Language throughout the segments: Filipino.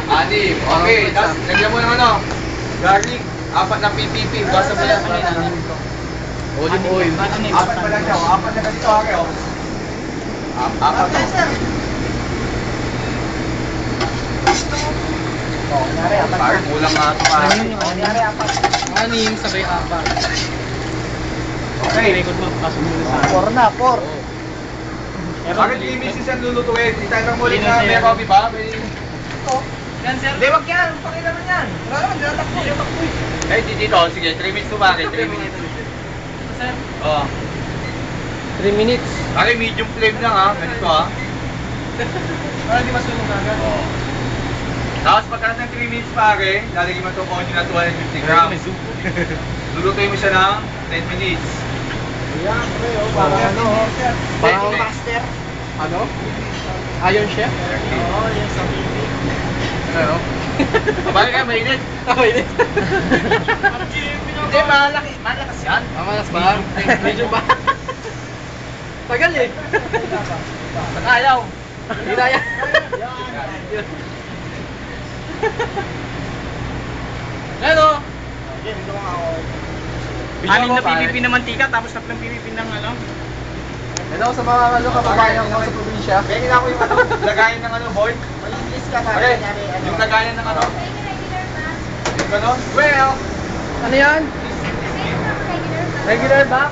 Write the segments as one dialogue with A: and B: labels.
A: Anim. Okay, tapos lagyan mo ng ano? Garlic. 4 na PPP. Basta mo yan.
B: Olive oil.
A: 4 pa lang siya. 4 na ganito okay, oh. 4 to. Parang kulang nga ito pa.
B: Anim, sabay 4.
A: Okay.
B: Record mo, pasok mo sa...
C: 4 na, 4.
A: Bakit 3 minutes yan lulutuin? Di tayo muli na may coffee ba? May...
B: Yan, sir.
A: Hindi, wag yan. Pakita naman yan. Wala naman, dinatakbo. Eh, dito. Sige, 3 minutes tumakit. 3 minutes.
B: Sir.
A: Oo.
C: 3 minutes.
A: Okay, medium flame lang ha. Ganito ha.
B: Para di masunog agad.
A: Oo. Tapos pagka ng 3 minutes pare, lalagyan mo itong onion na 250 grams. Lulutuin mo siya ng 10 minutes.
C: Ayan, pre, oh, parang ano, oh. Parang master. Ano? Iron Chef?
B: Oo, yan sa TV.
A: Ano? Abay ka, mainit.
C: Mainit.
A: Hindi, malaki. Malakas yan.
C: Malas ba? Medyo ba? Tagal eh.
A: Ba't ayaw?
C: Hindi na yan.
B: Ano?
C: Anim na
B: PPP na mantika, tapos 3 PPP ng ano?
C: Hello sa mga ano, kababayan ko sa probinsya.
A: Pwede nga ako yung ano, lagayan ng ano, boy.
C: Malinis ka
A: Okay, yung lagayan ng ano. Yung gano'n? Well,
C: Ano yan? Regular box?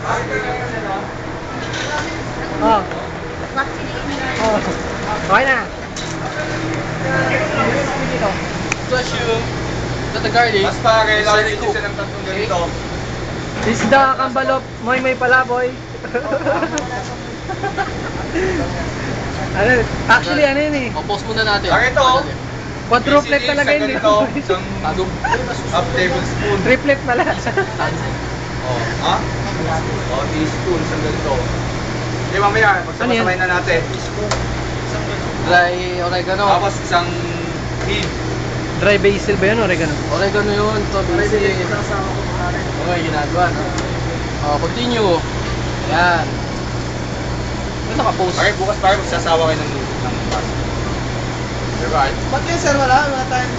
C: Oh. Oh. Okay na.
B: Plus yung... Got the garlic.
A: mas pare, lalagyan nyo siya ng tatlong ganito.
C: Isda, kambalop, may palaboy. Ano, actually ano yun eh.
B: O, pause muna natin.
A: Lagay ito, oh.
C: Quadruplet talaga yun eh.
A: Ganito, isang
B: Bago.
A: half tablespoon.
C: Triplet pala.
A: Oh, ha? Oh, teaspoon, isang ganito. Okay, mamaya, pagsama-samay na natin.
B: Dry oregano.
A: Tapos isang hib.
C: Dry basil ba yun? Oregano?
B: Oregano yun. Ito, basil. Okay, ginagawa. No? O, continue. Yan. Ito naka-post.
A: Okay, bukas pare, magsasawa kayo ng pasta. Diba?
C: Ba't yun sir? Wala tayong...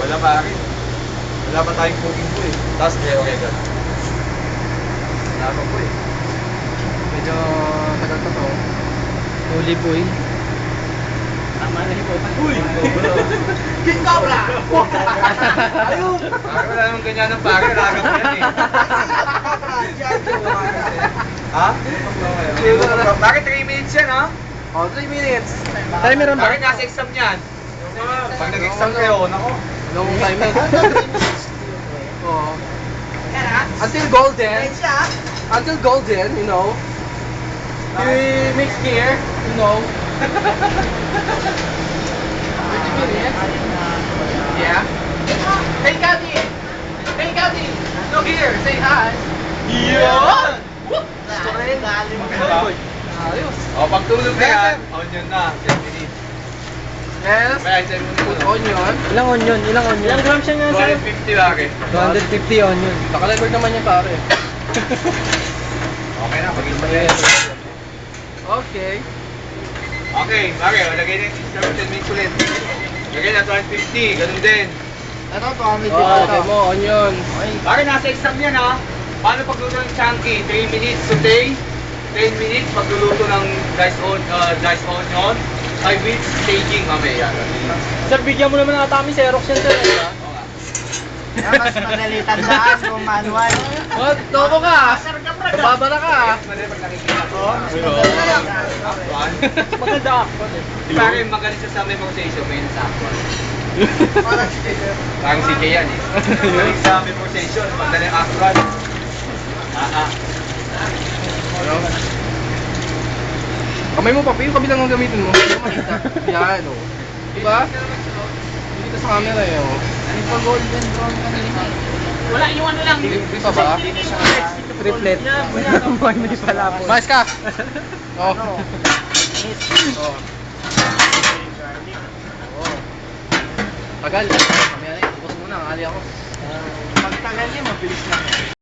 A: Wala pare. Wala pa tayong cooking po eh. Tapos may oregano. Wala pa po eh.
C: Medyo tagal pa to. Olive oil.
B: Tama na yung
A: Uy!
C: King Cobra! Ayun!
A: Pare, wala naman ganyan ng pare. Lagat mo yan eh. Ha? Bakit 3 minutes yan ha?
C: Oh, 3 minutes. Timer on ba?
A: Bakit nasa exam yan? Pag nag-exam kayo, nako.
C: Long timer. Oh. Until golden. Until golden, you know. We mix here, you know. 30 minutes. Yeah. Hey, Gabby! Hey, Gabby! Look here, say hi.
A: Yun! Maganda.
C: Ayos.
A: O, pagtulog na yan, onion na, 10 minutes.
C: Yes.
A: Kaya, dyan muna
C: Put
A: muna.
C: onion. Ilang onion? Ilang onion? Ilang grams siya
A: 250 lagi.
C: 250 onion.
B: Naka-record naman yan pare.
A: Okay na, mag-isa yan.
C: Okay.
A: Okay, pare, lagay na yung system, 10 minutes ulit. Lagay na 250, ganun din.
C: Ito, 200
B: Oh, okay mo, onion.
A: Pare, nasa exam yan ha. Paano pagluluto ng chunky? 3 minutes saute, 10 minutes pagluluto ng diced onion, 5 minutes staging mamaya.
C: Sir, bigyan mo naman ata kami Xerox yan, sir.
D: Mas madali tandaan kung manual.
C: What? Toko ka. Babara ka.
A: Madali pag nakikita ko. Actual.
C: Maganda ako.
A: Pare, magaling sa memorization, may nasa actual. Parang si Jay yan eh. Magaling sa memorization, magaling actual.
C: Kamay mo, papi. Yung kabilang ang gamitin mo. Hindi mo makita. Yan, o. Diba? Dito sa camera, eh, o.
D: Golden brown kanina.
B: Wala yung ano lang.
C: Di pa ba? Triplet. Hindi pala po.
B: Mas ka. Oh.
C: Oh. Oh. Tagal. Mamaya na, ubos muna. Ang ali ako.
D: Pagtagal niya, mabilis lang.